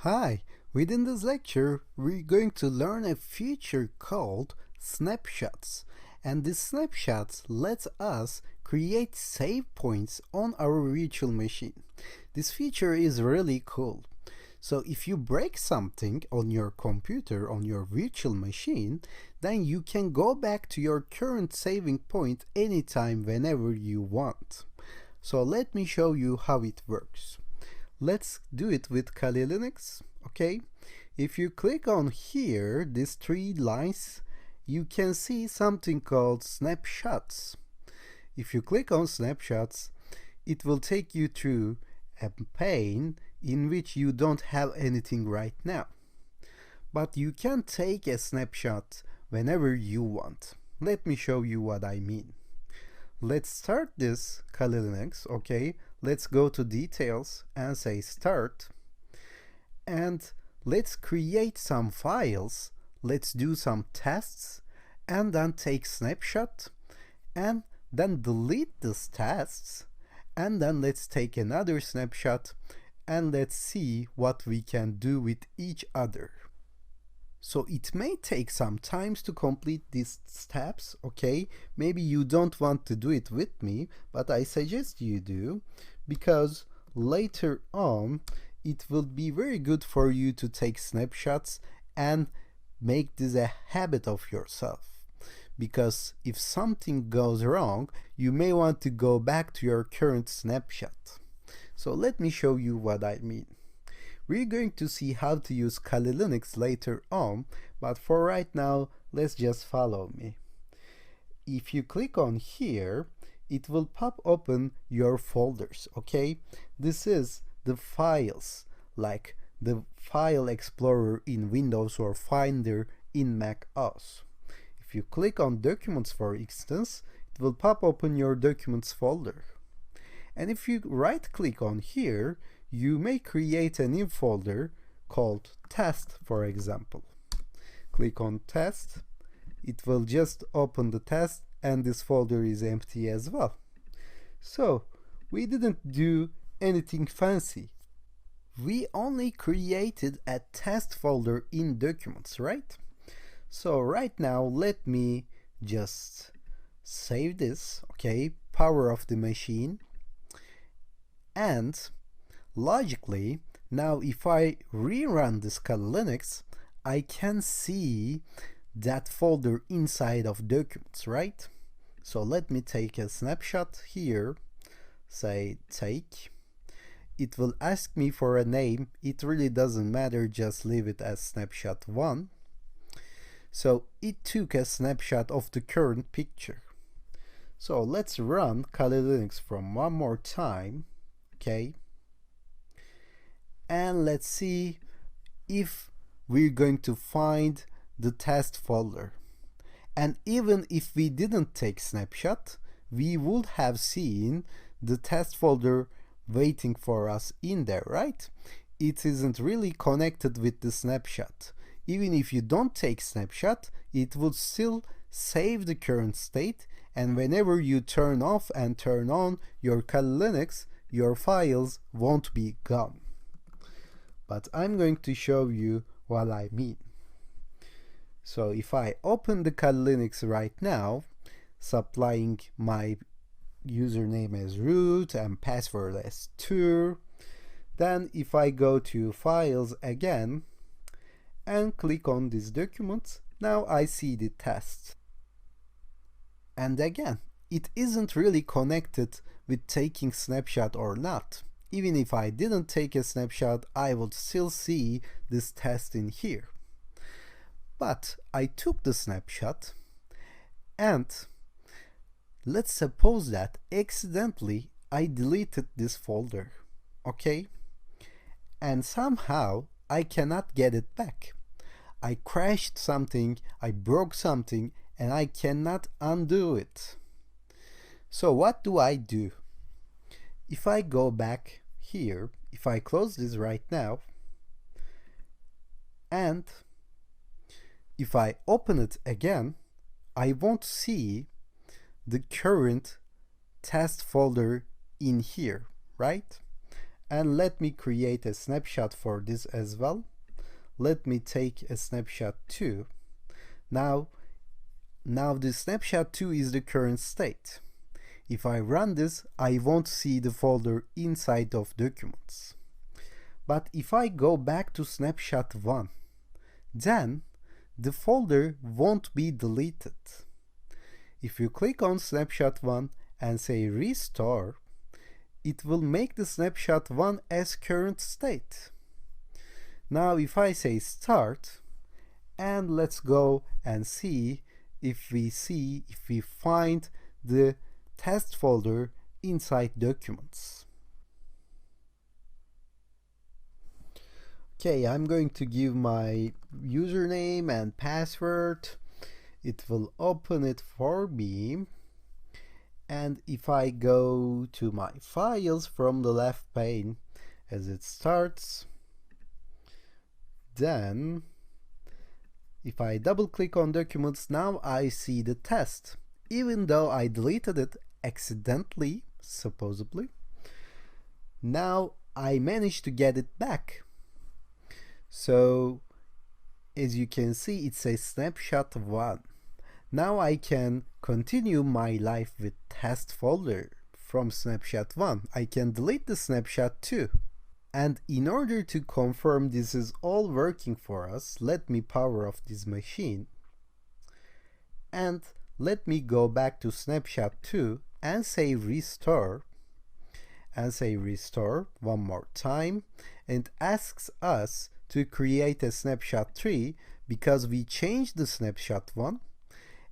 Hi, within this lecture, we're going to learn a feature called snapshots. And this snapshots lets us create save points on our virtual machine. This feature is really cool. So if you break something on your computer, on your virtual machine, then you can go back to your current saving point anytime whenever you want. So let me show you how it works. Let's do it with Kali Linux. Okay, if you click on here, these three lines, you can see something called snapshots. If you click on snapshots, it will take you through a pane in which you don't have anything right now. But you can take a snapshot whenever you want. Let me show you what I mean. Let's start this Kali Linux, okay? Let's go to details and say start. And let's create some files. Let's do some tests and then take snapshot and then delete these tests. And then let's take another snapshot and let's see what we can do with each other. So it may take some time to complete these steps, okay? Maybe you don't want to do it with me, but I suggest you do, because later on it will be very good for you to take snapshots and make this a habit of yourself. Because if something goes wrong, you may want to go back to your current snapshot. So let me show you what I mean. We're going to see how to use Kali Linux later on, but for right now, let's just follow me. If you click on here, it will pop open your folders, okay? This is the files, like the File Explorer in Windows or Finder in Mac OS. If you click on Documents, for instance, it will pop open your Documents folder. And if you right-click on here, you may create a new folder called Test, for example. Click on Test. It will just open the test, and this folder is empty as well. So we didn't do anything fancy. We only created a test folder in Documents, right? So right now, let me just save this, okay? Power off the machine. And logically, now if I rerun this Kali Linux, I can see that folder inside of Documents, right? So let me take a snapshot here, say take. It will ask me for a name. It really doesn't matter, just leave it as snapshot 1. So it took a snapshot of the current picture. So let's run Kali Linux from one more time, okay? And let's see if we're going to find the test folder. And even if we didn't take snapshot, we would have seen the test folder waiting for us in there, right? It isn't really connected with the snapshot. Even if you don't take snapshot, it would still save the current state, and whenever you turn off and turn on your Kali Linux, your files won't be gone. But I'm going to show you what I mean. So if I open the Kali Linux right now, supplying my username as root and password as tour, then if I go to files again and click on this document, now I see the test. And again, it isn't really connected with taking snapshot or not. Even if I didn't take a snapshot, I would still see this test in here. But I took the snapshot, and let's suppose that accidentally I deleted this folder, okay? And somehow I cannot get it back. I crashed something, I broke something, and I cannot undo it. So what do I do? If I go back here, if I close this right now, and if I open it again, I won't see the current test folder in here, right? And let me create a snapshot for this as well. Let me take a snapshot 2. Now the snapshot 2 is the current state. If I run this, I won't see the folder inside of documents. But if I go back to snapshot 1, then the folder won't be deleted. If you click on snapshot 1 and say restore, it will make the snapshot 1 as current state. Now if I say start, and let's go and see if we find the test folder inside documents. Okay, I'm going to give my username and password. It will open it for me. And if I go to my files from the left pane as it starts, then if I double click on documents, now I see the test. Even though I deleted it accidentally, supposedly, now I managed to get it back. So as you can see, it says snapshot 1. Now I can continue my life with test folder from snapshot 1. I can delete the snapshot 2. And in order to confirm this is all working for us, let me power off this machine. And let me go back to snapshot 2 and say restore. And say restore one more time. And asks us to create a snapshot 3 because we changed the snapshot 1.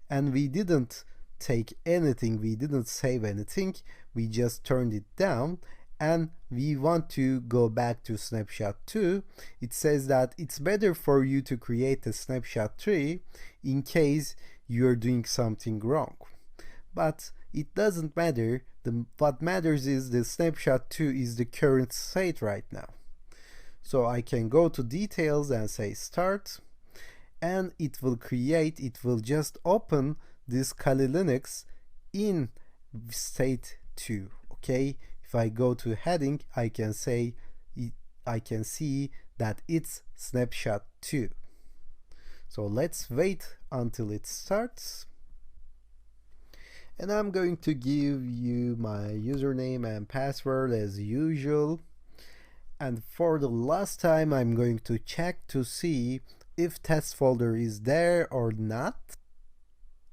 And we didn't take anything, we didn't save anything, we just turned it down, and we want to go back to snapshot 2. It says that it's better for you to create a snapshot 3 in case you're doing something wrong. But it doesn't matter, what matters is the snapshot 2 is the current state right now. So I can go to details and say start, and it will just open this Kali Linux in state 2. Okay, if I go to heading, I can see that it's snapshot 2. So let's wait until it starts. And I'm going to give you my username and password as usual. And for the last time, I'm going to check to see if test folder is there or not.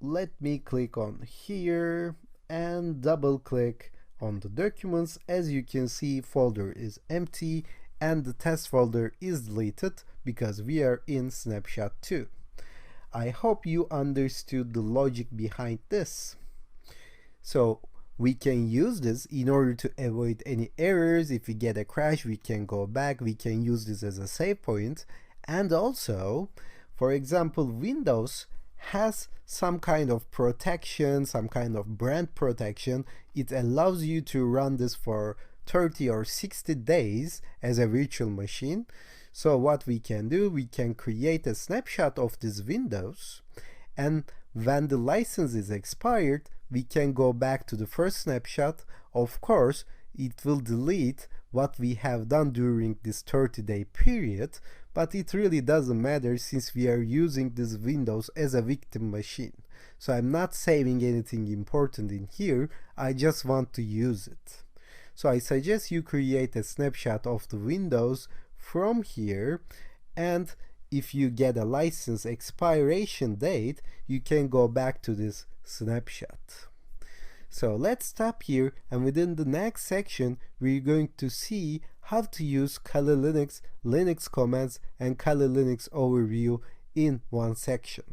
Let me click on here and double click on the documents. As you can see, folder is empty and the test folder is deleted because we are in snapshot 2. I hope you understood the logic behind this. So we can use this in order to avoid any errors. If we get a crash, we can go back, we can use this as a save point. And also, for example, Windows has some kind of protection, some kind of brand protection. It allows you to run this for 30 or 60 days as a virtual machine. So what we can do, we can create a snapshot of this Windows, and when the license is expired, we can go back to the first snapshot. Of course, it will delete what we have done during this 30-day period, but it really doesn't matter since we are using this Windows as a victim machine. So I'm not saving anything important in here, I just want to use it. So I suggest you create a snapshot of the Windows from here, and if you get a license expiration date, you can go back to this snapshot. So let's stop here, and within the next section we're going to see how to use Kali Linux, Linux commands, and Kali Linux overview in one section.